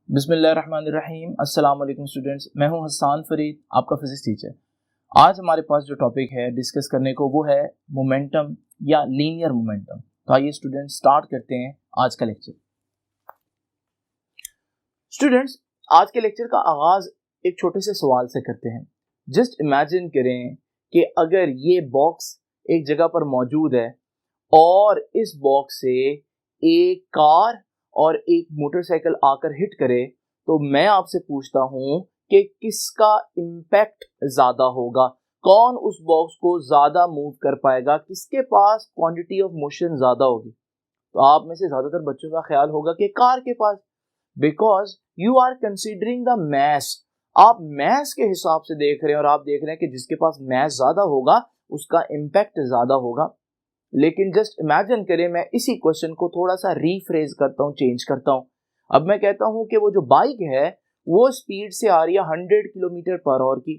बिस्मिल्लाहिर्रहमानिर्रहीम। अस्सलाम वालेकुम स्टूडेंट्स, मैं हूं हसन फरीद, आपका फिजिक्स टीचर। आज हमारे पास जो टॉपिक है डिस्कस करने को वो है मोमेंटम या लीनियर मोमेंटम। तो आइए स्टूडेंट्स स्टार्ट करते हैं आज का लेक्चर। स्टूडेंट्स, आज के लेक्चर का आगाज एक छोटे से सवाल से करते हैं। जस्ट इमेजिन करें कि अगर ये बॉक्स एक जगह पर मौजूद है और इस बॉक्स से एक कार और एक मोटरसाइकिल आकर हिट करे, तो मैं आपसे पूछता हूं कि किसका इंपैक्ट ज्यादा होगा, कौन उस बॉक्स को ज्यादा मूव कर पाएगा, किसके पास क्वांटिटी ऑफ मोशन ज्यादा होगी। तो आप में से ज्यादातर बच्चों का ख्याल होगा कि कार के पास, because you are considering the mass. आप मैस के हिसाब से देख रहे हैं और आप देख रहे हैं कि जिसके पास मैस ज्यादा होगा उसका इंपैक्ट ज्यादा होगा। लेकिन जस्ट इमेजिन करें, मैं इसी क्वेश्चन को थोड़ा सा रीफ्रेज करता हूं, चेंज करता हूं। अब मैं कहता हूं कि वो जो बाइक है वो स्पीड से आ रही है 100 किलोमीटर पर आवर की,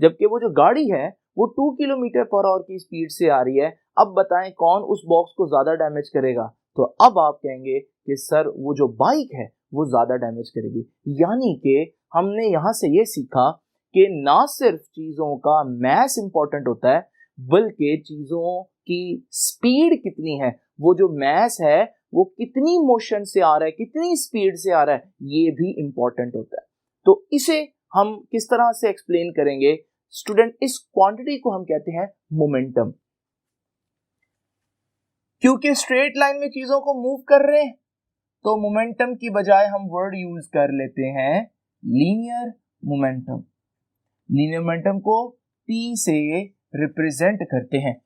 जबकि वो जो गाड़ी है वो 2 किलोमीटर पर आवर की स्पीड से आ रही है। अब बताएं कौन उस बॉक्स को ज्यादा डैमेज करेगा। तो अब आप कहेंगे कि सर वो जो बाइक है वो ज्यादा डैमेज करेगी। यानी कि हमने यहां से ये सीखा कि ना सिर्फ चीजों का मैस इंपॉर्टेंट होता है, बल्कि चीजों की स्पीड कितनी है, वो जो मैस है वो कितनी मोशन से आ रहा है, कितनी स्पीड से आ रहा है, ये भी इंपॉर्टेंट होता है। तो इसे हम किस तरह से एक्सप्लेन करेंगे स्टूडेंट? इस क्वांटिटी को हम कहते हैं मोमेंटम। क्योंकि स्ट्रेट लाइन में चीजों को मूव कर रहे हैं तो मोमेंटम की बजाय हम वर्ड यूज कर लेते हैं लीनियर मोमेंटम। लीनियर मोमेंटम को P से रिप्रेजेंट करते हैं।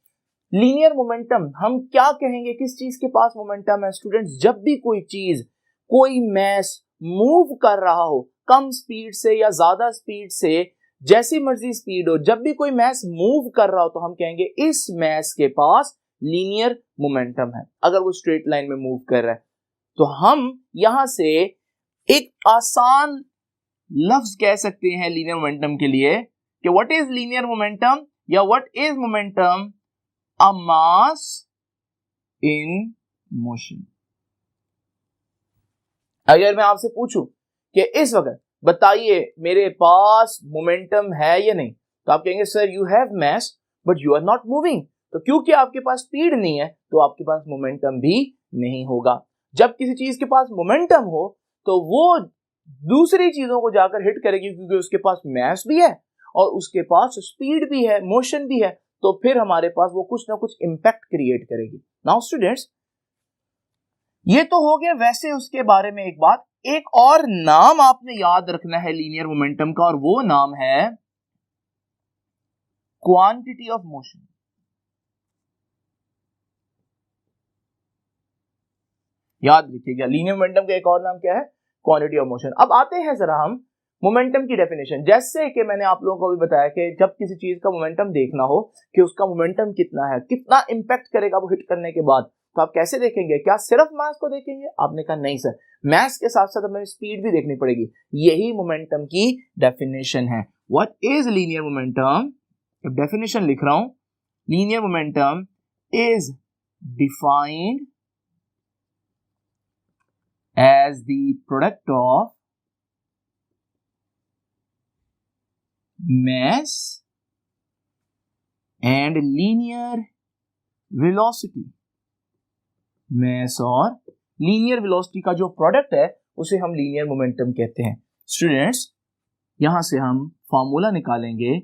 लीनियर मोमेंटम हम क्या कहेंगे, किस चीज के पास मोमेंटम है स्टूडेंट्स? जब भी कोई चीज, कोई मैस मूव कर रहा हो कम स्पीड से या ज्यादा स्पीड से, जैसी मर्जी स्पीड हो, जब भी कोई मैस मूव कर रहा हो तो हम कहेंगे इस मैस के पास लीनियर मोमेंटम है। अगर वो स्ट्रेट लाइन में मूव कर रहा है तो हम यहां से एक आसान लफ्ज कह सकते हैं लीनियर मोमेंटम के लिए कि व्हाट इज लीनियर मोमेंटम या what is momentum? A mass in motion। अगर मैं आपसे पूछूं कि इस वक्त बताइए मेरे पास मोमेंटम है या नहीं, तो आप कहेंगे sir you have mass but you are not moving. तो क्योंकि आपके पास स्पीड नहीं है तो आपके पास मोमेंटम भी नहीं होगा। जब किसी चीज के पास मोमेंटम हो तो वो दूसरी चीजों को जाकर हिट करेगी, क्योंकि उसके पास मैस भी है और उसके पास स्पीड भी है, मोशन भी है, तो फिर हमारे पास वो कुछ ना कुछ इंपैक्ट क्रिएट करेगी। नाउ स्टूडेंट्स, ये तो हो गया वैसे उसके बारे में एक बात। एक और नाम आपने याद रखना है लीनियर मोमेंटम का, और वो नाम है क्वांटिटी ऑफ मोशन। याद रखिएगा, लीनियर मोमेंटम का एक और नाम क्या है? Quantity of motion. अब आते हैं जरा हम मोमेंटम की डेफिनेशन। जैसे कि मैंने आप लोगों को भी बताया कि जब किसी चीज का मोमेंटम देखना हो कि उसका मोमेंटम कितना है, कितना इंपैक्ट करेगा वो हिट करने के बाद, तो आप कैसे देखेंगे? क्या सिर्फ मास को देखेंगे? आपने कहा नहीं सर, मास के साथ साथ हमें स्पीड भी देखनी पड़ेगी। यही मोमेंटम की डेफिनेशन है। What is linear momentum? Definition लिख रहा हूं। Linear momentum is defined as the product of mass and linear velocity। mass और linear velocity का जो प्रोडक्ट है उसे हम linear momentum कहते हैं। स्टूडेंट्स, यहां से हम फॉर्मूला निकालेंगे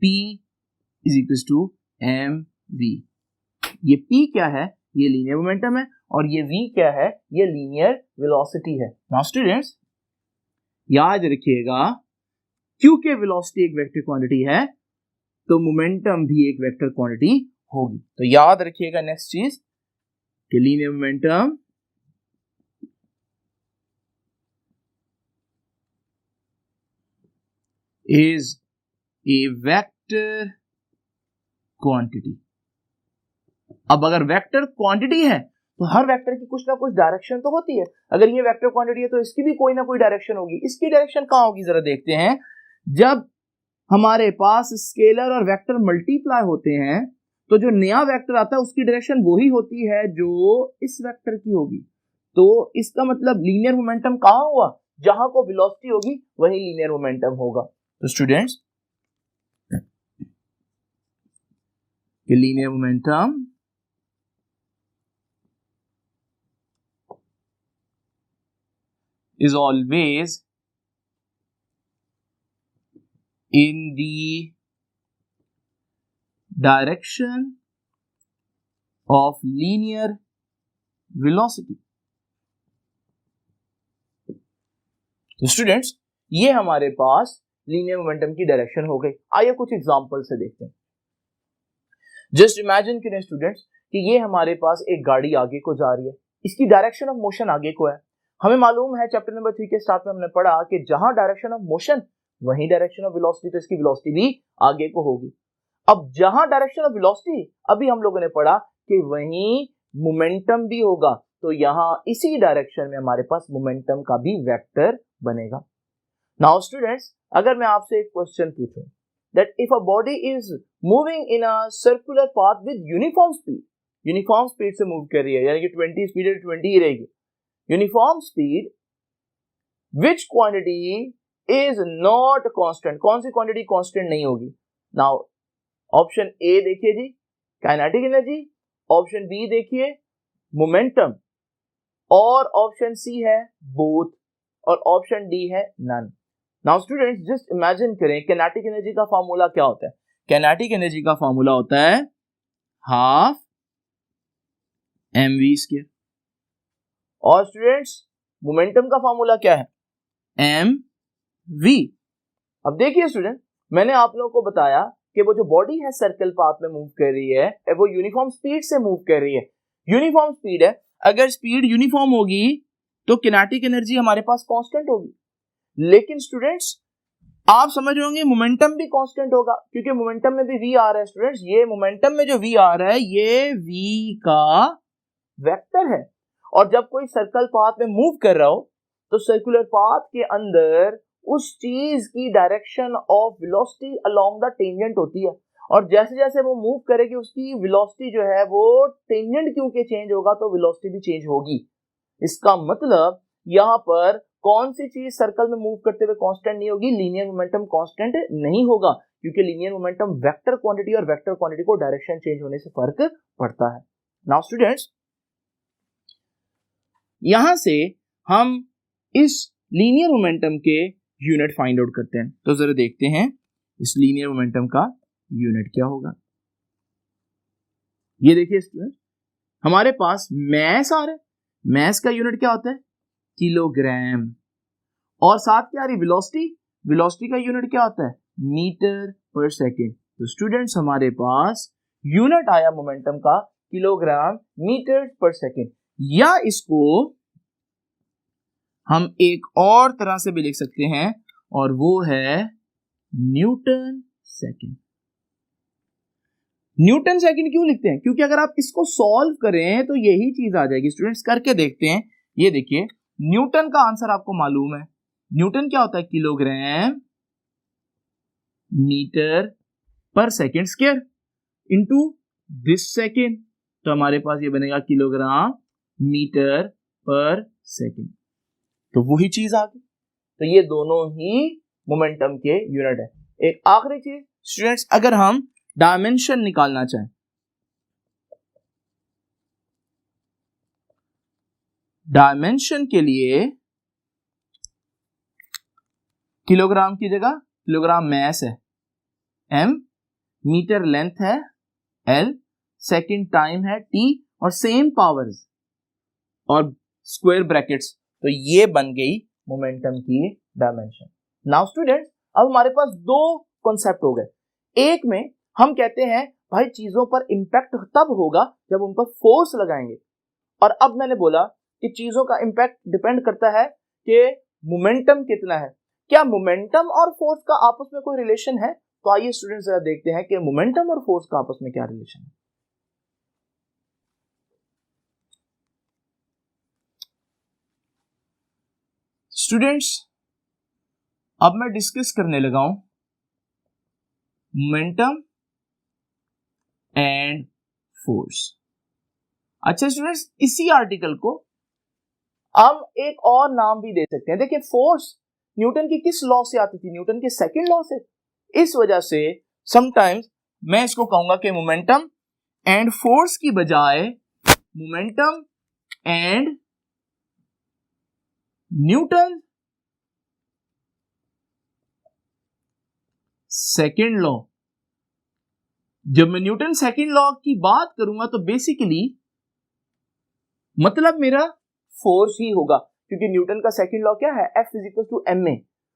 P is equals to mv। ये P क्या है? ये लीनियर मोमेंटम है, और ये V क्या है? ये लीनियर वेलोसिटी है। नाउ स्टूडेंट्स, याद रखिएगा, क्योंकि वेलोसिटी एक वेक्टर क्वांटिटी है तो मोमेंटम भी एक वेक्टर क्वांटिटी होगी। तो याद रखिएगा नेक्स्ट चीज कि linear momentum is a vector quantity. अब अगर वेक्टर क्वांटिटी है तो हर वेक्टर की कुछ ना कुछ डायरेक्शन तो होती है। अगर ये वेक्टर क्वांटिटी है तो इसकी भी कोई ना कोई डायरेक्शन होगी। इसकी डायरेक्शन कहां होगी जरा देखते हैं। जब हमारे पास स्केलर और वेक्टर मल्टीप्लाई होते हैं तो जो नया वेक्टर आता है उसकी डायरेक्शन वही होती है जो इस वेक्टर की होगी। तो इसका मतलब लीनियर मोमेंटम कहां हुआ? जहां को वेलोसिटी होगी वही लीनियर मोमेंटम होगा। तो students, linear momentum is always in the direction of linear velocity। तो स्टूडेंट्स, ये हमारे पास लीनियर मोमेंटम की डायरेक्शन हो गई। आइए कुछ एग्जांपल से देखते हैं। जस्ट इमेजिन करें स्टूडेंट्स कि ये हमारे पास एक गाड़ी आगे को जा रही है, इसकी डायरेक्शन ऑफ मोशन आगे को है। हमें मालूम है चैप्टर नंबर 3 के स्टार्ट में हमने पढ़ा कि जहां डायरेक्शन ऑफ मोशन वही डायरेक्शन ऑफ वेलोसिटी, तो इसकी वेलोसिटी भी आगे को होगी। अब जहां डायरेक्शन ऑफ वेलोसिटी, अभी हम लोगों ने पढ़ा कि वहीं मोमेंटम भी होगा, तो यहां इसी डायरेक्शन में हमारे पास मोमेंटम का भी वेक्टर बनेगा। नाउ स्टूडेंट्स, अगर मैं आपसे एक क्वेश्चन पूछूं that if a body is moving in a circular path with uniform speed से मूव कर रही है, यानी कि 20 स्पीड है 20 ही रहेगी, uniform speed, which quantity is not constant, कौन सी क्वांटिटी कांस्टेंट नहीं होगी? नाउ ऑप्शन ए देखिए जी, काइनेटिक एनर्जी, ऑप्शन बी देखिए मोमेंटम, और ऑप्शन सी है बोथ, और ऑप्शन डी है none. Now students, just imagine करें काइनेटिक एनर्जी का फार्मूला क्या होता है। काइनेटिक एनर्जी का फार्मूला होता है हाफ mv², और स्टूडेंट्स मोमेंटम का फार्मूला क्या है? mv। अब देखिए स्टूडेंट, मैंने आप लोगों को बताया कि वो जो बॉडी है सर्कल पाथ में मूव कर रही है, वो यूनिफॉर्म स्पीड से मूव कर रही है। यूनिफॉर्म स्पीड है, अगर स्पीड यूनिफॉर्म होगी तो काइनेटिक एनर्जी हमारे पास कांस्टेंट होगी। लेकिन स्टूडेंट्स, आप समझ रहे होंगे मोमेंटम भी कांस्टेंट होगा, क्योंकि मोमेंटम में भी v आ रहा है। स्टूडेंट्स, ये मोमेंटम में जो v आ रहा है ये v का वेक्टर है, और जब कोई सर्कल पाथ में मूव कर रहा हो तो सर्कुलर पाथ के अंदर उस चीज की direction of velocity along the tangent होती है, और जैसे जैसे वो मूव करेगी उसकी वेलोसिटी जो है वो टेंजेंट क्योंकि चेंज होगा तो वेलोसिटी भी चेंज होगी। इसका मतलब यहाँ पर कौन सी चीज सर्कल में मूव करते हुए कांस्टेंट नहीं होगी? लीनियर मोमेंटम कांस्टेंट नहीं होगा, क्योंकि लीनियर मोमेंटम वेक्टर क्वांटिटी, और वेक्टर क्वांटिटी को डायरेक्शन चेंज होने से फर्क पड़ता है। नाउ स्टूडेंट्स, यहां से हम इस लीनियर मोमेंटम के यूनिट फाइंड आउट करते हैं। तो जरा देखते हैं इस लीनियर मोमेंटम का यूनिट क्या होगा। ये देखिए स्टूडेंट, हमारे पास मैस आ रहा है, मैस का यूनिट क्या होता है? किलोग्राम, और साथ क्या आ रही? वेलोसिटी, वेलोसिटी का यूनिट क्या होता है? मीटर पर सेकेंड। तो स्टूडेंट्स, हमारे पास यूनिट आया मोमेंटम का किलोग्राम मीटर पर सेकेंड, या इसको हम एक और तरह से भी लिख सकते हैं, और वो है न्यूटन सेकेंड। न्यूटन सेकेंड क्यों लिखते हैं? क्योंकि अगर आप इसको सॉल्व करें तो यही चीज आ जाएगी। स्टूडेंट्स, करके देखते हैं। ये देखिए, न्यूटन का आंसर आपको मालूम है, न्यूटन क्या होता है? किलोग्राम मीटर पर second square into this second, तो हमारे पास ये बनेगा किलोग्राम मीटर पर सेकेंड। तो वही चीज आ गई। तो ये दोनों ही मोमेंटम के यूनिट है। एक आखिरी चीज स्टूडेंट्स, अगर हम डायमेंशन निकालना चाहें, डायमेंशन के लिए किलोग्राम की जगह किलोग्राम मैस है m, मीटर लेंथ है l, सेकेंड टाइम है t, और सेम पावर्स और स्क्वायर ब्रैकेट्स, तो ये बन गई मोमेंटम की डायमेंशन। नाउ स्टूडेंट्स, अब हमारे पास दो कॉन्सेप्ट हो गए। एक में हम कहते हैं भाई चीजों पर इंपैक्ट तब होगा जब उन पर फोर्स लगाएंगे, और अब मैंने बोला कि चीजों का इंपैक्ट डिपेंड करता है कि मोमेंटम कितना है। क्या मोमेंटम और फोर्स का आपस में कोई रिलेशन है? तो आइए स्टूडेंट्स जरा देखते हैं कि मोमेंटम और फोर्स का आपस में क्या रिलेशन है। स्टूडेंट्स, अब मैं डिस्कस करने लगा हूं मोमेंटम एंड फोर्स। अच्छा स्टूडेंट्स, इसी आर्टिकल को हम एक और नाम भी दे सकते हैं। देखिए फोर्स न्यूटन की किस लॉ से आती थी? न्यूटन के सेकंड लॉ से। इस वजह से समटाइम्स मैं इसको कहूंगा कि मोमेंटम एंड फोर्स की बजाय momentum and Newton second law. जब मैं न्यूटन सेकंड लॉ की बात करूंगा तो बेसिकली मतलब मेरा फोर्स ही होगा, क्योंकि न्यूटन का सेकंड लॉ क्या है? F is equal to M A,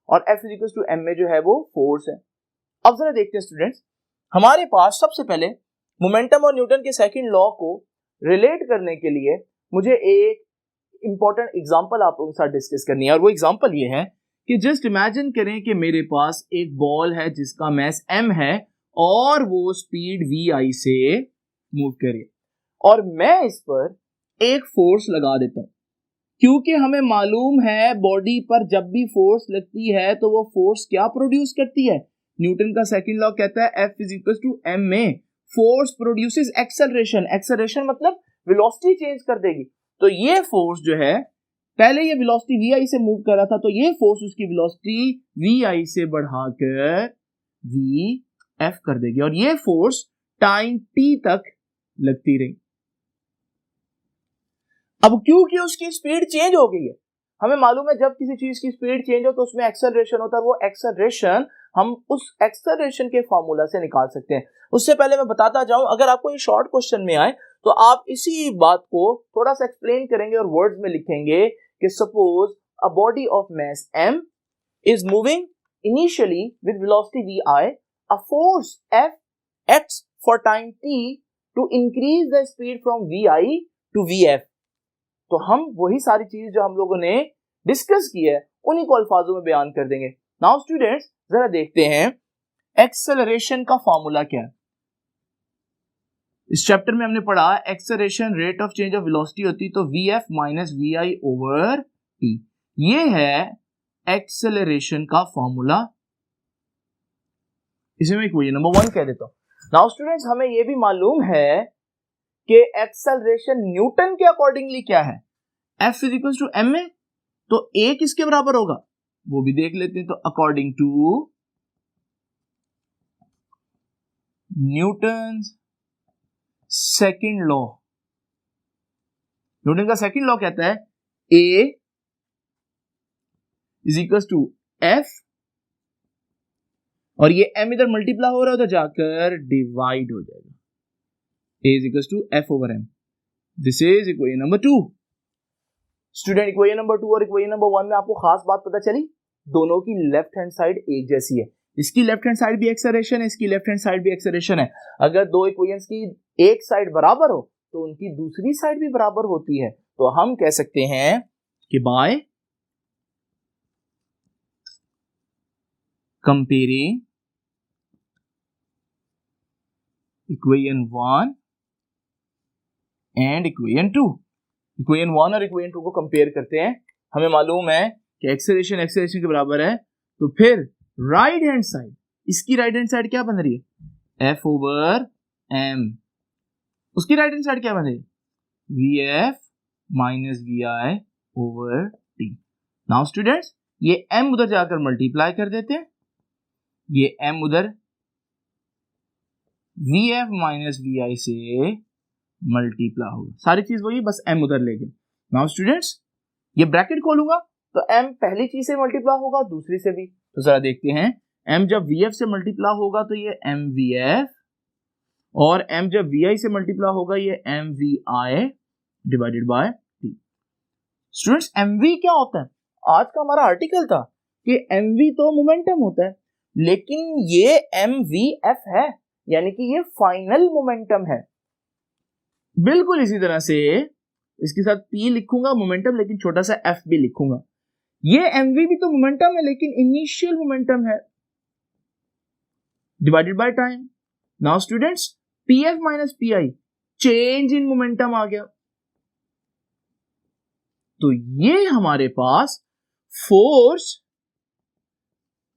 और F is equal to M A जो है वो फोर्स है। अब जरा देखते हैं स्टूडेंट्स, हमारे पास सबसे पहले मोमेंटम और न्यूटन के सेकंड लॉ को रिलेट करने के लिए मुझे एक इंपॉर्टेंट एग्जांपल आप लोगों के साथ डिस्कस करनी है, और वो एग्जांपल ये है कि जस्ट इमेजिन करें कि मेरे पास एक बॉल है जिसका मास m है और वो स्पीड vi से मूव करे, और मैं इस पर एक फोर्स लगा देता हूं। क्योंकि हमें मालूम है बॉडी पर जब भी फोर्स लगती है तो वो फोर्स क्या प्रोड्यूस करती है? न्यूटन का सेकंड लॉ कहता है F is equal to M A, force produces acceleration. Acceleration मतलब वेलोसिटी चेंज कर देगी। तो ये फोर्स जो है, पहले ये वेलोसिटी vi से मूव कर रहा था, तो ये फोर्स उसकी वेलोसिटी vi से बढ़ाकर vf कर देगी, और ये फोर्स टाइम t तक लगती रही। अब क्योंकि उसकी स्पीड चेंज हो गई है, हमें मालूम है जब किसी चीज की स्पीड चेंज हो तो उसमें एक्सेलरेशन होता है, वो एक्सेलरेशन हम उस एक्सेलरेशन के फॉर्मूला से निकाल सकते हैं। उससे पहले मैं बताता जाऊं, अगर आपको ये शॉर्ट क्वेश्चन में आए तो आप इसी बात को थोड़ा सा एक्सप्लेन करेंगे और वर्ड्स में लिखेंगे कि suppose a body of mass m is moving initially with velocity vi, a force F acts for time t to increase the speed from vi to vf। तो हम वही सारी चीज जो हम लोगों ने डिस्कस की है उन्हीं को अल्फाजों में बयान कर देंगे। नाउ स्टूडेंट्स जरा देखते हैं एक्सेलरेशन का फॉर्मूला क्या है। इस चैप्टर में हमने पढ़ा acceleration rate of change of velocity होती तो vf minus vi over t। ये है एक्सेलरेशन का फॉर्मूला, इसे मैं इक्वेशन नंबर 1 कह देता हूं। नाउ स्टूडेंट्स हमें यह भी मालूम है कि एक्सेलरेशन न्यूटन के अकॉर्डिंगली क्या है? F is equal to M A, तो A किसके बराबर होगा वो भी देख लेते हैं। तो according to Newton second law, Newton का सेकंड लॉ कहता है A is equal to F, और ये M इधर मल्टीप्लाई हो रहा है तो जाकर डिवाइड हो जाएगा। A is equal to F over M। This is equation number 2। Student equation number 2 और इक्वेशन नंबर 1 में आपको खास बात पता चली, दोनों की लेफ्ट हैंड साइड एक जैसी है। इसकी लेफ्ट हैंड साइड भी एक्सेलरेशन है, इसकी लेफ्ट हैंड साइड भी एक्सेलरेशन है। अगर दो इक्वेशंस की एक साइड बराबर हो तो उनकी दूसरी साइड भी बराबर होती है। तो हम कह सकते हैं कि by comparing equation 1 and equation 2, equation 1 और इक्वेशन 2 को कंपेयर करते हैं, हमें मालूम है कि एक्सेलरेशन एक्सेलरेशन के बराबर है, तो फिर राइट हैंड साइड, इसकी राइट हैंड साइड क्या बन रही है? F over M। उसकी राइट हैंड साइड क्या बन रही है? VF minus VI over T। Now students ये M उधर जाकर मल्टीप्लाई कर देते हैं, ये M उधर VF माइनस VI से मल्टीप्लाई होगा, सारी चीज वही, बस M उधर ले गए। नाउ स्टूडेंट्स ये ब्रैकेट खोलूंगा तो M पहली चीज से मल्टीप्लाई होगा, दूसरी से भी। तो जरा देखते हैं, M जब VF से मल्टीप्लाई होगा तो ये MVF, और M जब VI से मल्टीप्लाई होगा ये MVI divided by T। Students MV क्या होता है? आज का हमारा आर्टिकल था कि MV तो मोमेंटम होता है, लेकिन ये MVF है, यानी कि ये फाइनल मोमेंटम है। बिल्कुल इसी तरह से इसके साथ P लिखूंगा मोमेंटम, लेकिन छोटा सा F भी लिखूंगा। ये MV भी तो मोमेंटम है, लेकिन इनिशियल मोमेंटम है divided by time. Now students PF minus PI change in momentum आ गया, तो ये हमारे पास फोर्स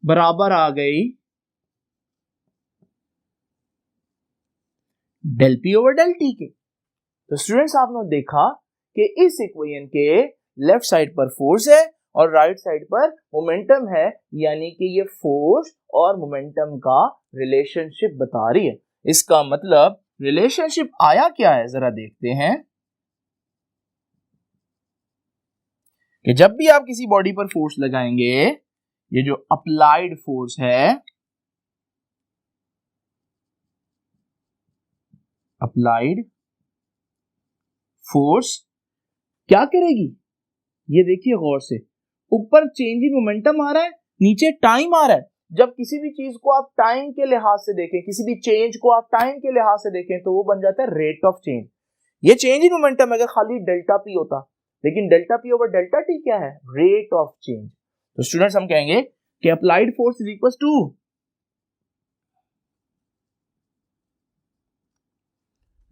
बराबर आ गई del P over del T के। तो स्टूडेंट्स आपने देखा कि इस इक्वेशन के लेफ्ट साइड पर फोर्स है और राइट साइड पर मोमेंटम है, यानी कि ये फोर्स और मोमेंटम का रिलेशनशिप बता रही है। इसका मतलब रिलेशनशिप आया क्या है, जरा देखते हैं कि जब भी आप किसी बॉडी पर फोर्स लगाएंगे, ये जो अप्लाइड फोर्स है, अप्लाइड फोर्स क्या करेगी, ये देखिए गौर से, ऊपर चेंज इन मोमेंटम आ रहा है, नीचे टाइम आ रहा है। जब किसी भी चीज को आप टाइम के लिहाज से देखें, किसी भी चेंज को आप टाइम के लिहाज से देखें, तो वो बन जाता है रेट ऑफ चेंज। ये चेंज इन मोमेंटम अगर खाली डेल्टा पी होता, लेकिन delta P over delta T क्या है, रेट ऑफ चेंज। तो स्टूडेंट्स हम कहेंगे कि applied force is equal to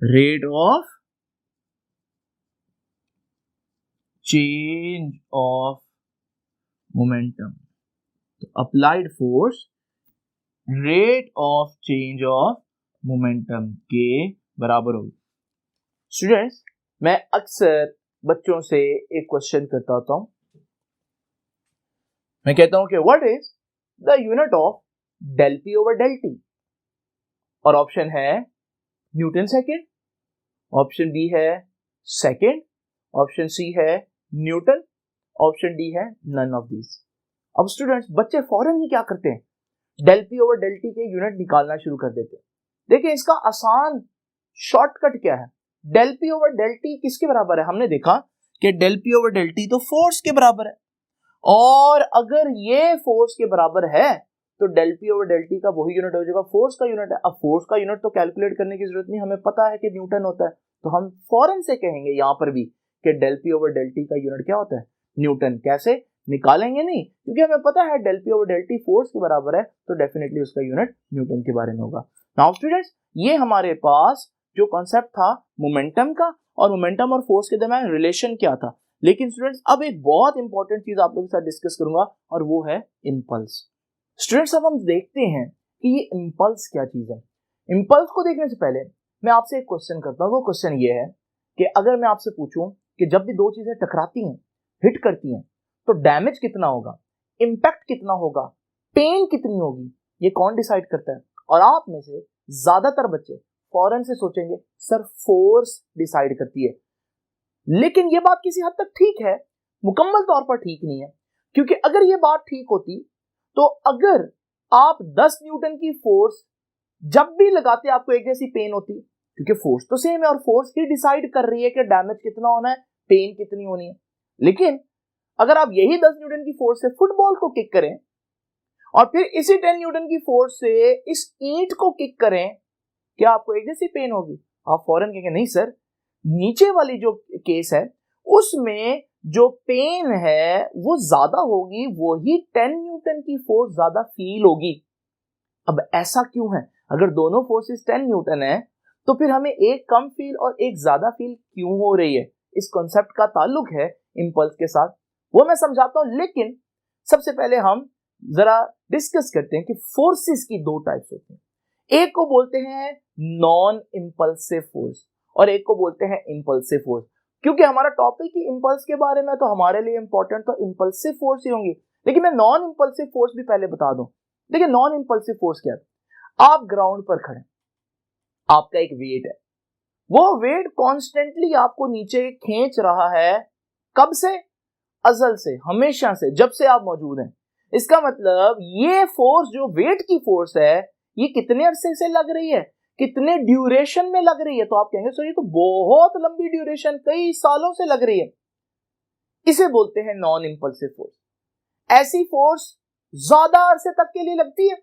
rate of change of momentum. तो applied force rate of change of momentum के बराबर होगी। स्टूडेंट्स, मैं अक्सर बच्चों से एक क्वेश्चन करता होता हूं, मैं कहता हूं कि what is the unit of del P over del T, और ऑप्शन है न्यूटन सेकेंड, ऑप्शन बी है सेकेंड, ऑप्शन सी है न्यूटन, ऑप्शन डी है नन ऑफ दीज। अब स्टूडेंट्स, बच्चे फौरन ही क्या करते हैं, del P over del T के यूनिट निकालना शुरू कर देते हैं। देखिए इसका आसान शॉर्टकट क्या है, del P over del T किसके बराबर है, हमने देखा कि del P over del T तो फोर्स के बराबर है, और अगर ये फोर्स के बराबर है तो del P over del T का वही यूनिट हो जाएगा, फोर्स का यूनिट है। अब फोर्स का यूनिट तो कैलकुलेट करने की जरूरत नहीं, हमें पता है कि न्यूटन होता है, तो हम फौरन से कहेंगे यहां पर भी कि del P over del T का यूनिट क्या होता है, न्यूटन। कैसे निकालेंगे, नहीं, क्योंकि हमें पता है del P over del T force के बराबर है, तो डेफिनेटली उसका यूनिट न्यूटन के बारे में होगा। नाउ स्टूडेंट्स, ये हमारे पास जो कॉन्सेप्ट था मोमेंटम का, और मोमेंटम और फोर्स के दरमियान रिलेशन क्या था। लेकिन स्टूडेंट्स, अब एक बहुत इंपॉर्टेंट चीज आप लोगों के साथ डिस्कस करूंगा, और वो है इंपल्स। स्टूडेंट्स, अब हम देखते हैं कि ये इंपल्स क्या चीज है। इंपल्स को देखने से पहले मैं आपसे एक क्वेश्चन करता हूं। वो क्वेश्चन ये है कि अगर मैं आपसे पूछूं कि जब भी दो चीजें टकराती हैं, हिट करती हैं, तो डैमेज कितना होगा, इंपैक्ट कितना होगा, पेन कितनी होगी, ये कौन डिसाइड करता है? और आप में से ज्यादातर बच्चे फौरन से सोचेंगे सर फोर्स डिसाइड करती है। लेकिन ये बात किसी हद तक ठीक है, मुकम्मल तौर पर ठीक नहीं है, क्योंकि अगर ये बात ठीक होती तो अगर आप 10 न्यूटन की फोर्स जब भी लगाते आपको एक जैसी पेन होती, क्योंकि फोर्स तो सेम है और फोर्स ही डिसाइड कर रही है कि डैमेज कितना होना है, पेन कितनी होनी है। लेकिन अगर आप यही 10 न्यूटन की फोर्स से फुटबॉल को किक करें और फिर इसी 10 न्यूटन की फोर्स से इस ईंट को किक करें, क्या आपको एक जैसी पेन होगी? आप फौरन कहेंगे नहीं सर, नीचे वाली जो केस है उसमें जो पेन है वो ज्यादा होगी, वही 10 न्यूटन की फोर्स ज्यादा फील होगी। अब ऐसा क्यों है? अगर दोनों फोर्सेस 10 न्यूटन है तो फिर हमें एक कम फील और एक ज्यादा फील क्यों हो रही है? इस कॉन्सेप्ट का ताल्लुक है इंपल्स के साथ, वो मैं समझाता हूं। लेकिन सबसे पहले हम जरा डिस्कस करते हैं कि फोर्सेस की दो टाइप्स होती हैं। एक को बोलते हैं नॉन इंपल्सिव फोर्स और एक को बोलते हैं इंपल्सिव फोर्स। क्योंकि हमारा टॉपिक ही इंपल्स के बारे में, तो हमारे लिए इंपॉर्टेंट तो इंपल्सिव फोर्स ही होंगी। लेकिन मैं नॉन इंपल्सिव फोर्स भी पहले बता दूं। देखिए नॉन इंपल्सिव फोर्स क्या है? आप ग्राउंड पर खड़े, आपका एक वेट है, वो वेट कॉन्स्टेंटली आपको नीचे खींच रहा है। कब से? अजल से, हमेशा से, जब से आप मौजूद हैं। इसका मतलब ये फोर्स जो वेट की फोर्स है, ये कितने अरसे से लग रही है, कितने ड्यूरेशन में लग रही है? तो आप कहेंगे सर ये तो बहुत लंबी ड्यूरेशन, कई सालों से लग रही है। इसे बोलते हैं नॉन इंपल्सिव फोर्स। ऐसी फोर्स ज्यादा अरसे तक के लिए लगती है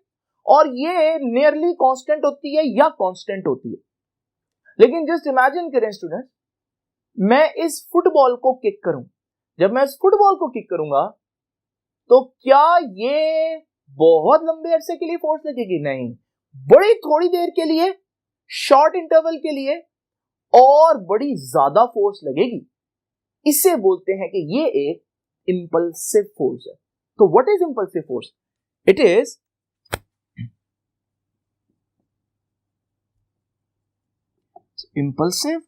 और ये नियरली कांस्टेंट होती है या कांस्टेंट होती है। लेकिन जस्ट इमेजिन करें स्टूडेंट, मैं इस फुटबॉल को किक करूं। जब मैं इस फुटबॉल को किक करूंगा तो क्या ये बहुत लंबे अरसे के लिए फोर्स लगेगी? नहीं, बड़ी थोड़ी देर के लिए, शॉर्ट इंटरवल के लिए, और बड़ी ज्यादा फोर्स लगेगी। इसे बोलते हैं कि ये एक इंपल्सिव फोर्स है। तो what is impulsive force? It is impulsive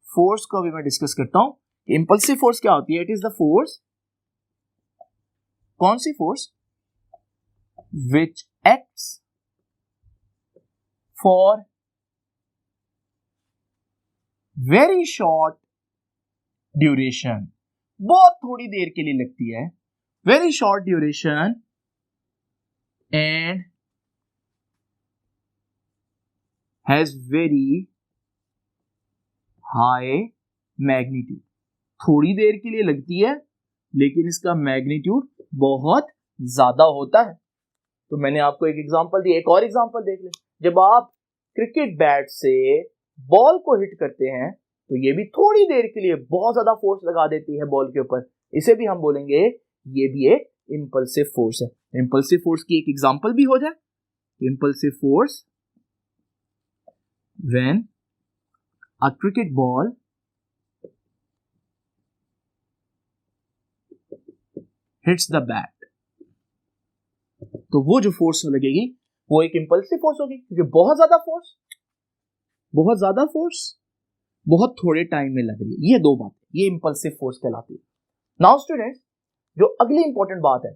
force को अभी मैं डिस्कस करता हूं इम्पल्सिव फोर्स क्या होती है? इट इज द फोर्स, कौन सी force? Which acts for very short duration, बहुत थोड़ी देर के लिए लगती है, very short duration, and has very high magnitude. थोड़ी देर के लिए लगती है लेकिन इसका मैग्नीट्यूड बहुत ज्यादा होता है। तो मैंने आपको एक एग्जांपल दी, एक और एग्जांपल देख ले। जब आप क्रिकेट बैट से बॉल को हिट करते हैं तो ये भी थोड़ी देर के लिए बहुत ज्यादा फोर्स लगा देती है बॉल के ऊपर, इसे भी हम बोलेंगे ये भी एक इंपल्सिव फोर्स है। इंपल्सिव फोर्स की एक एग्जांपल भी हो जाए, impulsive force when a cricket ball hits the bat, तो वो जो फोर्स लगेगी वो एक इंपल्सिव फोर्स होगी, क्योंकि बहुत ज्यादा फोर्स बहुत थोड़े टाइम में लग रही है। ये दो बातें, ये इंपल्सिव फोर्स कहलाती है। नाउ स्टूडेंट्स, जो अगली इंपॉर्टेंट बात है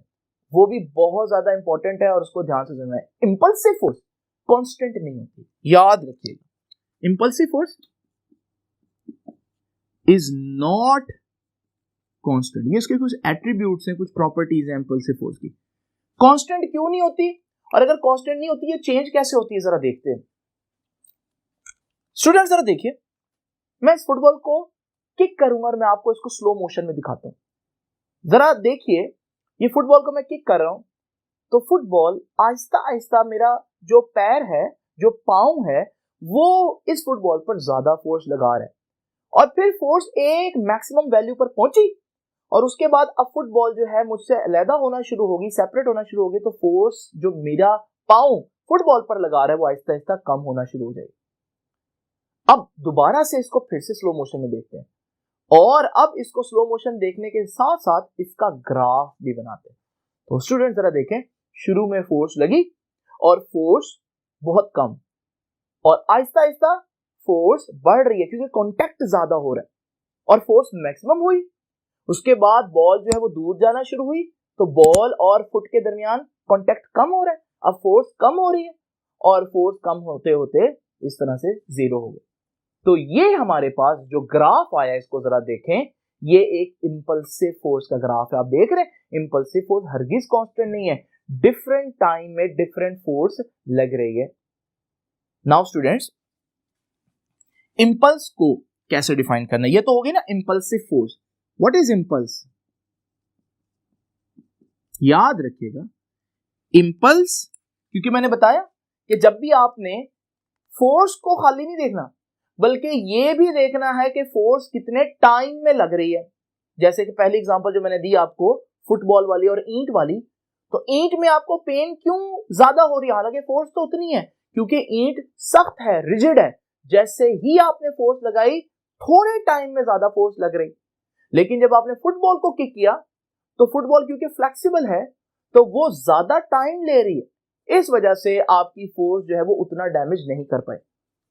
वो भी बहुत ज्यादा इंपॉर्टेंट है और उसको ध्यान से सुनना है। इंपल्सिव फोर्स कांस्टेंट नहीं होती, याद रखिएगा। Impulsive force is not constant. ये इसके कुछ एट्रीब्यूट्स हैं, कुछ प्रॉपर्टीज हैं इंपल्सिव फोर्स की। कांस्टेंट क्यों नहीं होती, और अगर कांस्टेंट नहीं होती, ये चेंज कैसे होती है, जरा देखते हैं। स्टूडेंट जरा देखिए, मैं इस फुटबॉल को किक करूंगा और मैं आपको इसको स्लो मोशन में दिखाता हूं। जरा देखिए, ये फुटबॉल को मैं किक कर रहा हूं तो फुटबॉल आहिस्ता आहिस्ता मेरा जो पैर है, जो पांव है, वो इस फुटबॉल पर ज्यादा फोर्स लगा रहा है, और फिर फोर्स एक मैक्सिमम वैल्यू पर पहुंची और उसके बाद अब फुटबॉल जो है मुझसे अलग होना शुरू होगी, सेपरेट होना शुरू होगी, तो फोर्स जो मेरा पांव फुटबॉल पर लगा रहा है वो आहिस्ता आहिस्ता कम होना शुरू हो जाएगी। अब दोबारा से इसको फिर से स्लो मोशन में देखते हैं, और अब इसको स्लो मोशन देखने के साथ साथ इसका ग्राफ भी बनाते हैं। तो स्टूडेंट जरा देखें, शुरू में फोर्स लगी और फोर्स बहुत कम, और आहिस्ता आहिस्ता फोर्स बढ़ रही है क्योंकि कांटेक्ट ज्यादा हो रहा है, और फोर्स मैक्सिमम हुई। उसके बाद बॉल जो है वो दूर जाना शुरू हुई, तो बॉल और फुट के दरमियान कांटेक्ट कम हो रहा है, अब फोर्स कम हो रही है, और फोर्स कम होते होते इस तरह से जीरो हो गई। तो ये हमारे पास जो ग्राफ आया, इसको जरा देखें, ये एक इंपल्सिव फोर्स का ग्राफ है। आप देख रहे हैं, इंपल्सिव फोर्स हरगिज कांस्टेंट नहीं है, डिफरेंट टाइम में डिफरेंट फोर्स लग रही है। नाउ स्टूडेंट्स, इंपल्स को कैसे डिफाइन करना है, ये तो हो गई ना impulsive force. What is impulse? याद रखिएगा, इंपल्स, क्योंकि मैंने बताया कि जब भी आपने फोर्स को खाली नहीं देखना, बल्कि ये भी देखना है कि फोर्स कितने टाइम में लग रही है। जैसे कि पहली एग्जांपल जो मैंने दी आपको, फुटबॉल वाली और ईंट वाली, तो ईंट में आपको पेन क्यों ज्यादा हो रही है, हालांकि फोर्स तो उतनी है, क्योंकि ईंट सख्त है, रिजिड है। जैसे ही आपने फोर्स लगाई, थोड़े टाइम में ज्यादा फोर्स लग रही। लेकिन जब आपने फुटबॉल को किक किया, तो फुटबॉल क्योंकि फ्लेक्सिबल है, तो वो ज्यादा टाइम ले रही है, इस वजह से आपकी फोर्स जो है वो उतना डैमेज नहीं कर पाए।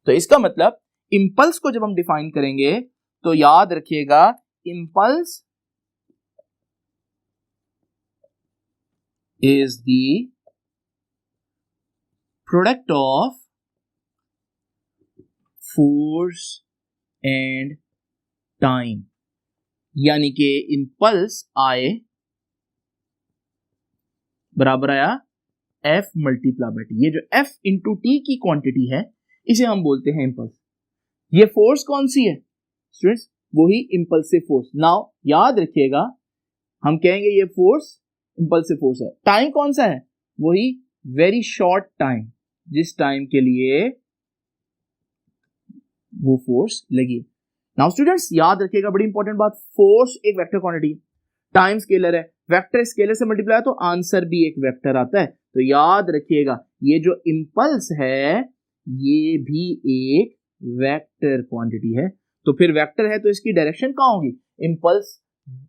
तो इसका मतलब इंपल्स को जब हम डिफाइन करेंगे तो याद रखिएगा, impulse is the product of force and time, यानी कि इंपल्स आए बराबर आया F मल्टीप्लाई बाय टी। ये जो F इंटू टी की क्वांटिटी है, इसे हम बोलते हैं इंपल्स। ये फोर्स कौन सी है स्टूडेंट्स? वही इंपल्सिव फोर्स। नाउ याद रखिएगा, हम कहेंगे ये फोर्स इंपल्सिव फोर्स है। टाइम कौन सा है? वही वेरी शॉर्ट टाइम, जिस टाइम के लिए वो फोर्स लगी। नाउ स्टूडेंट्स याद रखिएगा, बड़ी इंपॉर्टेंट बात, फोर्स एक वेक्टर क्वांटिटी, टाइम स्केलर है, वेक्टर स्केलर से मल्टीप्लाई तो आंसर भी एक वेक्टर आता है। तो याद रखिएगा, ये जो इंपल्स है ये भी एक वेक्टर क्वांटिटी है। तो फिर वेक्टर है तो इसकी डायरेक्शन कहां होगी? इंपल्स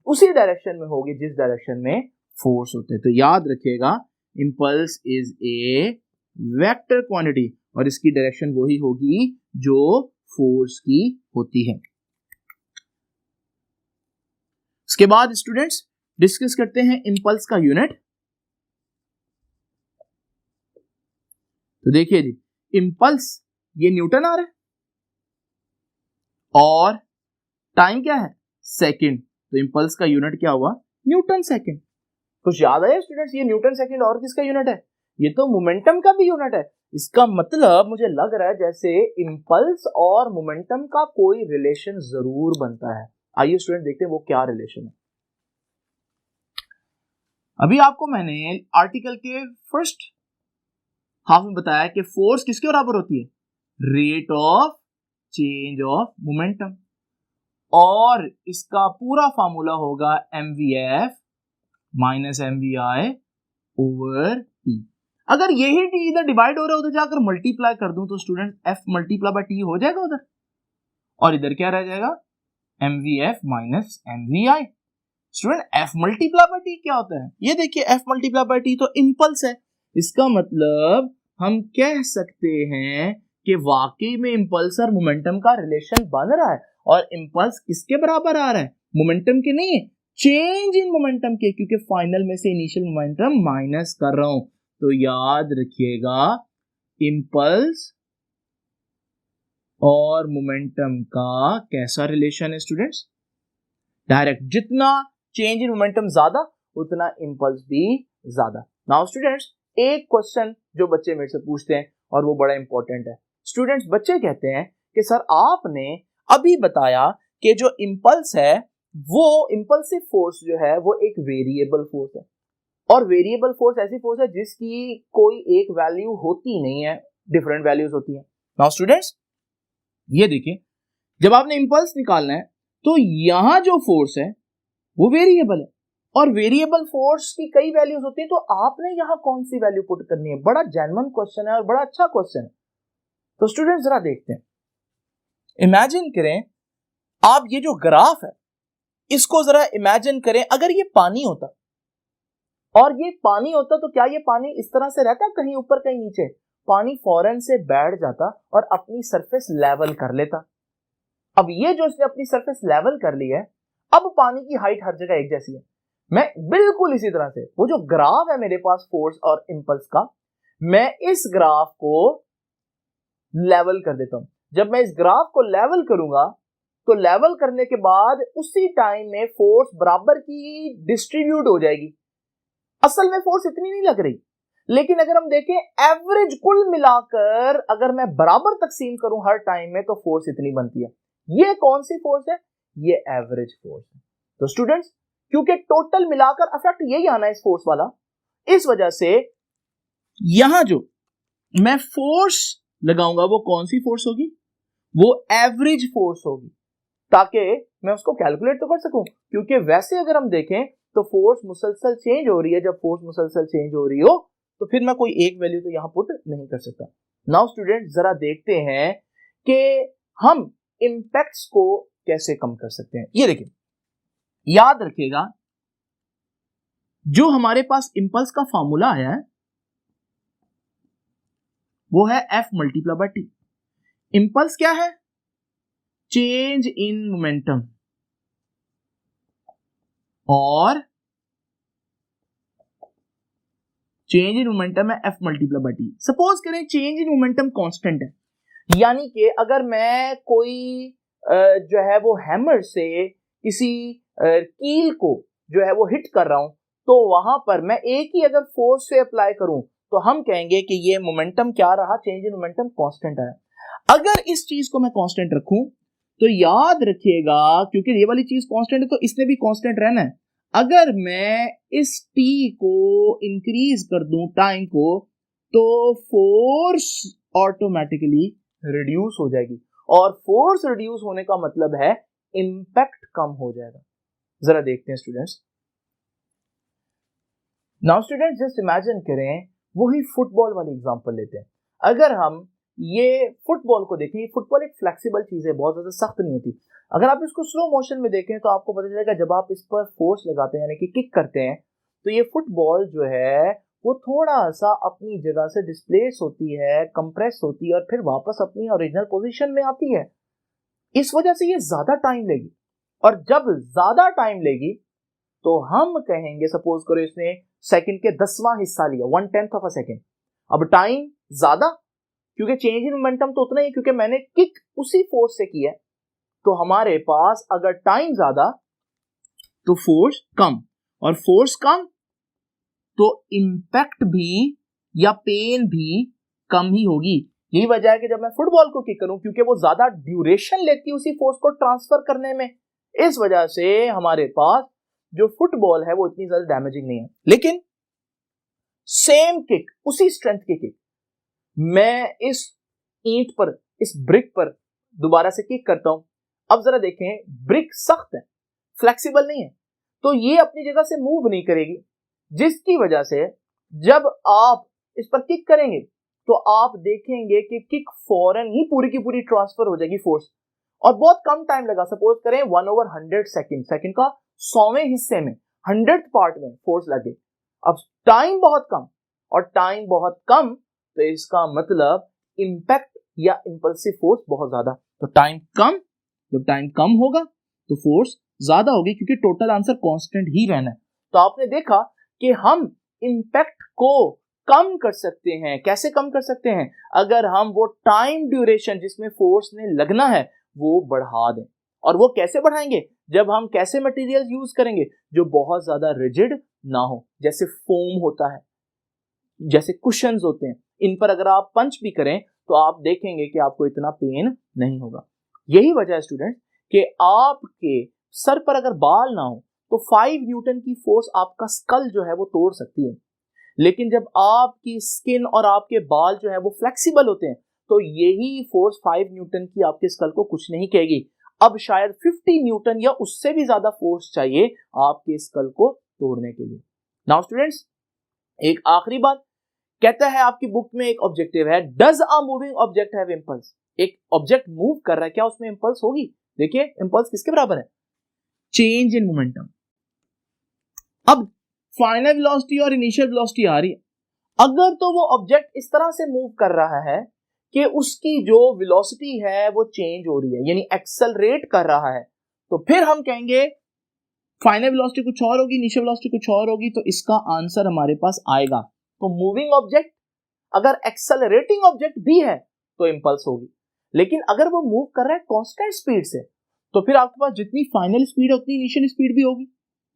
उसी डायरेक्शन में होगी जिस डायरेक्शन में फोर्स होते हैं। तो याद रखिएगा, impulse is a vector quantity, और इसकी डायरेक्शन वही होगी जो फोर्स की होती है। इसके बाद स्टूडेंट्स डिस्कस करते हैं इंपल्स का यूनिट। तो देखिए जी, इंपल्स ये न्यूटन आ रहा है और टाइम क्या है, सेकंड, तो इंपल्स का यूनिट क्या हुआ, न्यूटन सेकंड। कुछ याद है स्टूडेंट्स, ये न्यूटन सेकंड और किसका यूनिट है, ये तो मोमेंटम का भी यूनिट है। इसका मतलब मुझे लग रहा है जैसे इंपल्स और मोमेंटम का कोई रिलेशन जरूर बनता है। आइए स्टूडेंट देखते हैं वो क्या रिलेशन है। अभी आपको मैंने आर्टिकल के फर्स्ट हाफ में बताया कि फोर्स किसके बराबर होती है, rate of change of momentum, और इसका पूरा फार्मूला होगा mvf minus mvi over T. अगर यही टी इधर डिवाइड हो रहा है उधर जाकर मल्टीप्लाई कर दूं तो student f multiply by T हो जाएगा उधर, और इधर क्या रह जाएगा, mvf minus mvi। Student f multiply by T क्या होता है, ये देखिए f मल्टीप्लाई बाय टी तो इंपल्स है। इसका मतलब हम कह सकते हैं कि वाकई में इंपल्स और मोमेंटम का रिलेशन बन रहा है, और इंपल्स किसके बराबर आ रहा है, मोमेंटम के नहीं, चेंज इन मोमेंटम के, क्योंकि फाइनल में से इनिशियल मोमेंटम माइनस कर रहा हूं। तो याद रखिएगा इंपल्स और मोमेंटम का कैसा रिलेशन है स्टूडेंट्स, डायरेक्ट, जितना चेंज इन मोमेंटम ज्यादा उतना इंपल्स भी ज्यादा। नाउ स्टूडेंट्स एक क्वेश्चन जो बच्चे मेरे से पूछते हैं और वो बड़ा इंपॉर्टेंट है। स्टूडेंट्स बच्चे कहते हैं कि सर आपने अभी बताया कि जो इंपल्स है वो इंपल्सिव फोर्स जो है वो एक वेरिएबल फोर्स है, और वेरिएबल फोर्स ऐसी फोर्स है जिसकी कोई एक वैल्यू होती नहीं है, डिफरेंट वैल्यूज होती हैं। नाउ स्टूडेंट्स ये देखिए, जब आपने इंपल्स निकालना है तो यहां जो फोर्स है वो वेरिएबल है, और वेरिएबल फोर्स की कई वैल्यूज होती हैं, तो आपने यहां कौन सी वैल्यू पुट करनी है। बड़ा जेन्युइन क्वेश्चन है और बड़ा अच्छा क्वेश्चन है। तो स्टूडेंट जरा देखते हैं, इमेजिन करें आप ये जो ग्राफ है इसको जरा इमेजिन करें, अगर ये पानी होता और ये पानी होता तो क्या ये पानी इस तरह से रहता, कहीं ऊपर कहीं नीचे, पानी फौरन से बैठ जाता और अपनी सरफेस लेवल कर लेता। अब ये जो इसने अपनी सरफेस लेवल कर ली है, अब पानी की हाइट हर जगह एक जैसी है। मैं बिल्कुल इसी तरह से वो जो ग्राफ है मेरे पास फोर्स और इंपल्स का, मैं इस ग्राफ को लेवल कर देता हूं। जब मैं इस ग्राफ को लेवल करूंगा तो लेवल करने के बाद उसी टाइम में फोर्स बराबर की डिस्ट्रीब्यूट हो जाएगी। असल में फोर्स इतनी नहीं लग रही, लेकिन अगर हम देखें एवरेज कुल मिलाकर अगर मैं बराबर तकसीम करूं हर टाइम में तो फोर्स इतनी बनती है। ये कौन सी फोर्स है, ये एवरेज फोर्स है। तो स्टूडेंट्स क्योंकि टोटल मिलाकर इफेक्ट यही आना है इस फोर्स वाला, इस वजह से यहां जो मैं फोर्स लगाऊंगा वो कौन सी फोर्स होगी, वो एवरेज फोर्स होगी, ताकि मैं उसको कैलकुलेट तो कर सकूं। क्योंकि वैसे अगर हम देखें तो फोर्स मुसलसल चेंज हो रही है, जब फोर्स मुसलसल चेंज हो रही हो तो फिर मैं कोई एक वैल्यू तो यहां पुट नहीं कर सकता। नाउ स्टूडेंट जरा देखते हैं कि हम इंपैक्ट्स को कैसे कम कर सकते हैं। ये देखिए, याद रखिएगा जो हमारे पास इंपल्स का फॉर्मूला आया है वो है F multiply by T. Impulse क्या है, चेंज इन मोमेंटम, और चेंज इन मोमेंटम है F multiply by T. Suppose करें चेंज इन मोमेंटम कांस्टेंट है, यानी कि अगर मैं कोई जो है वो हैमर से किसी कील को जो है वो हिट कर रहा हूं, तो वहां पर मैं एक ही अगर फोर्स से अप्लाई करूं तो हम कहेंगे कि ये मोमेंटम क्या रहा, चेंज इन मोमेंटम कांस्टेंट आया। अगर इस चीज को मैं कांस्टेंट रखूं तो याद रखिएगा क्योंकि ये वाली चीज कांस्टेंट है तो इसने भी कांस्टेंट रहना है। अगर मैं इस टी को इंक्रीज कर दूं टाइम को, तो फोर्स ऑटोमेटिकली रिड्यूस हो जाएगी, और फोर्स रिड्यूस होने का मतलब है इंपैक्ट कम हो जाएगा। जरा देखते हैं students. Now students just imagine करें, वही फुटबॉल वाली एग्जांपल लेते हैं। अगर हम ये फुटबॉल को देखें, ये फुटबॉल एक फ्लेक्सिबल चीज है, बहुत ज्यादा सख्त नहीं होती। अगर आप इसको स्लो मोशन में देखें तो आपको पता चलेगा जब आप इस पर फोर्स लगाते हैं यानी कि किक करते हैं तो ये फुटबॉल जो है वो थोड़ा सा अपनी जगह से डिस्प्लेस होती है, कंप्रेस होती है और फिर वापस अपनी ओरिजिनल पोजीशन में आती है। इस वजह से ये ज्यादा टाइम लेगी, और जब ज्यादा टाइम लेगी तो हम कहेंगे, सपोज करो इसने सेकंड के 10वां हिस्सा लिया, 1/10 ऑफ अ सेकंड। अब टाइम ज्यादा, क्योंकि चेंज इन मोमेंटम तो उतना ही, क्योंकि मैंने किक उसी फोर्स से की है। तो हमारे पास अगर टाइम ज्यादा तो फोर्स कम, और फोर्स कम तो इंपैक्ट भी या पेन भी कम ही होगी। यही वजह है कि जब मैं फुटबॉल को किक करूं, क्योंकि वो ज्यादा ड्यूरेशन लेती है उसी फोर्स को ट्रांसफर करने में, इस वजह से हमारे पास जो फुटबॉल है वो इतनी ज्यादा डैमेजिंग नहीं है। लेकिन सेम किक, उसी स्ट्रेंथ की किक मैं इस ईंट पर, इस ब्रिक पर दोबारा से किक करता हूं। अब जरा देखें, ब्रिक सख्त है, फ्लेक्सिबल नहीं है, तो ये अपनी जगह से मूव नहीं करेगी, जिसकी वजह से जब आप इस पर किक करेंगे तो आप देखेंगे कि किक फौरन ही पूरी की पूरी ट्रांसफर हो जाएगी फोर्स, और बहुत कम टाइम लगा। सपोज करें 1/100 सेकंड, सेकंड का 100वें हिस्से में, 100th पार्ट में फोर्स लगे। अब टाइम बहुत कम, और टाइम बहुत कम तो इसका मतलब इंपैक्ट या इंपल्सिव फोर्स बहुत ज्यादा। तो टाइम कम, जब टाइम कम होगा तो फोर्स ज्यादा होगी, क्योंकि टोटल आंसर कांस्टेंट ही रहना है। तो आपने देखा कि हम इंपैक्ट को कम कर सकते हैं। कैसे कम कर सकते हैं? अगर हम वो टाइम ड्यूरेशन जिसमें फोर्स ने लगना है वो बढ़ा दें। और वो कैसे बढ़ाएंगे? जब हम कैसे मटेरियल यूज करेंगे जो बहुत ज्यादा रिजिड ना हो, जैसे फोम होता है, जैसे कुशन्स होते हैं, इन पर अगर आप पंच भी करें तो आप देखेंगे कि आपको इतना पेन नहीं होगा। यही वजह है स्टूडेंट कि आपके सर पर अगर बाल ना हो तो 5 न्यूटन की फोर्स आपका स्कल जो है वो तोड़ सकती है, लेकिन जब आपकी स्किन और आपके बाल जो है वो फ्लेक्सिबल होते हैं तो यही फोर्स 5 न्यूटन की आपके स्कल को कुछ नहीं कहेगी। अब शायद 50 न्यूटन या उससे भी ज्यादा फोर्स चाहिए आपके स्कल को तोड़ने के लिए। नाउ स्टूडेंट्स, एक आखिरी बात कहता है आपकी बुक में, एक ऑब्जेक्टिव है, does a moving object have impulse? एक ऑब्जेक्ट मूव कर रहा है, क्या उसमें इंपल्स होगी? देखिए, इंपल्स किसके बराबर है? Change in momentum. अब फाइनल वेलोसिटी और इनिशियल वेलोसिटी आ रही है, अगर तो वो ऑब्जेक्ट इस तरह से मूव कर रहा है कि उसकी जो वेलोसिटी है वो चेंज हो रही है, यानी एक्सेलरेट कर रहा है, तो फिर हम कहेंगे फाइनल वेलोसिटी कुछ और होगी, इनिशियल वेलोसिटी कुछ और होगी, तो इसका आंसर हमारे पास आएगा। तो मूविंग ऑब्जेक्ट अगर एक्सेलरेटिंग ऑब्जेक्ट भी है तो इंपल्स होगी, लेकिन अगर वो मूव कर रहा है कांस्टेंट स्पीड से तो फिर आपके पास जितनी फाइनल स्पीड है उतनी इनिशियल स्पीड भी होगी,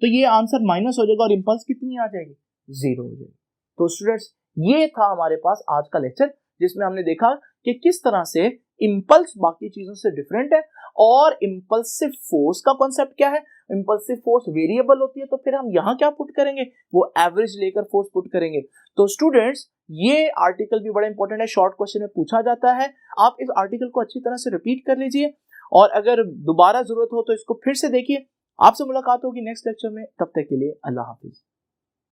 तो ये आंसर माइनस हो जाएगा और इंपल्स कितनी आ जाएगी? 0 हो जाएगी। तो स्टूडेंट्स, ये था हमारे पास आज का लेक्चर, जिसमें हमने देखा कि किस तरह से इंपल्स बाकी चीजों से डिफरेंट है और इंपल्सिव फोर्स का कॉन्सेप्ट क्या है। इंपल्सिव फोर्स वेरिएबल होती है, तो फिर हम यहाँ क्या पुट करेंगे? वो एवरेज लेकर फोर्स पुट करेंगे। तो स्टूडेंट्स, ये आर्टिकल भी बड़ा इंपॉर्टेंट है, शॉर्ट क्वेश्चन में पूछा जाता है। आप इस आर्टिकल को अच्छी तरह से रिपीट कर लीजिए, और अगर दोबारा जरूरत हो तो इसको फिर से देखिए। आपसे मुलाकात होगी नेक्स्ट लेक्चर में, तब तक के लिए अल्लाह हाफिज।